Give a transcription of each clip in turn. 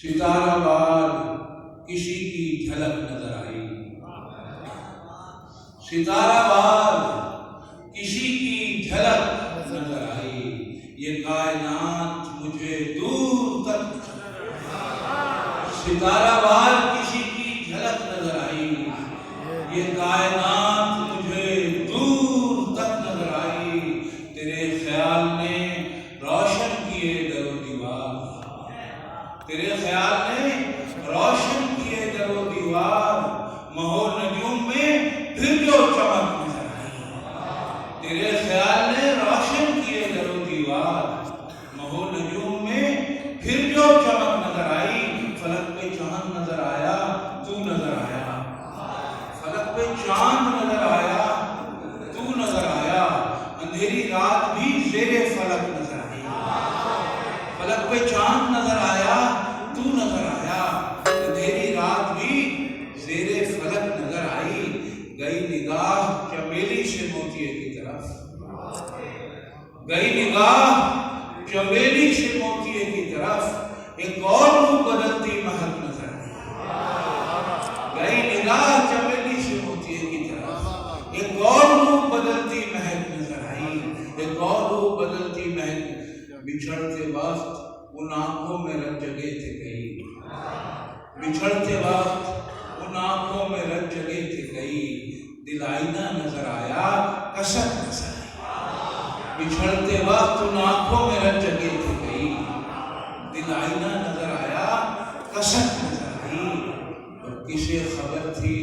ستارہ وار کسی کی جھلک نظر آئی، ستارہ وار کسی کی جھلک نظر آئی، یہ کائنات مجھے دور تک، ستارہ وار کسی کی جھلک نظر آئی، یہ کائنات مجھے دور تک نظر آئی، تیرے خیال نے روشن کیے در و دیوار، تیرے خیال نے روشن کیے در و دیوار، مہو نجوم میں پھر جو چمک نظر آئی، تیرے خیال نے روشن کیے در و دیوار، مہو نجوم میں پھر جو چمک نظر آئی، فلک پہ چاند نظر آیا، تو نظر آیا، فلک پہ چاند نظر آیا، تو نظر آیا، اندھیری رات بھی زیر فلک نظر آئی، فلک پہ چاند نظر آیا، تو نظر آیا، اندھیری رات بھی زیر فلک نظر آئی، گئی نگاہ چمیلی سے موتیے کی طرف، گئی نگاہ چمیلی سے موتیے کی طرف، ایک اور روح بدلتی مہک نظر آئی، گئی نگاہ چمیلی سے موتیے کی طرف، ایک اور روح بدلتی مہک نظر آئی، ایک اور روح بدلتی مہک، بچھڑتے وقت ان آنکھوں میں رت جگے تھے کئی، بچھڑتے وقت ان آنکھوں میں رت جگے تھے کئی، دل آئینہ نظر آیا، کسک نظر آئی، بچھڑتے وقت ان آنکھوں میں رت جگے تھے کئی، دل آئینہ نظر آیا، کسک نظر آئی، اور کسے خبر تھی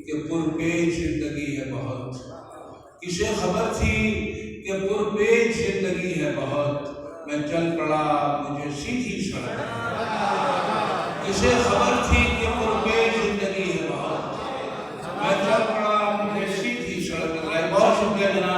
کہ پرپیچ زندگی ہے بہت، کسے خبر تھی کہ پرپیچ زندگی ہے بہت، میں چل پڑا مجھے سیدھی سڑک، کسے خبر تھی کہ پرپیچ زندگی ہے بہت، میں چل پڑا مجھے سیدھی سڑک، بہت شکریہ جناب۔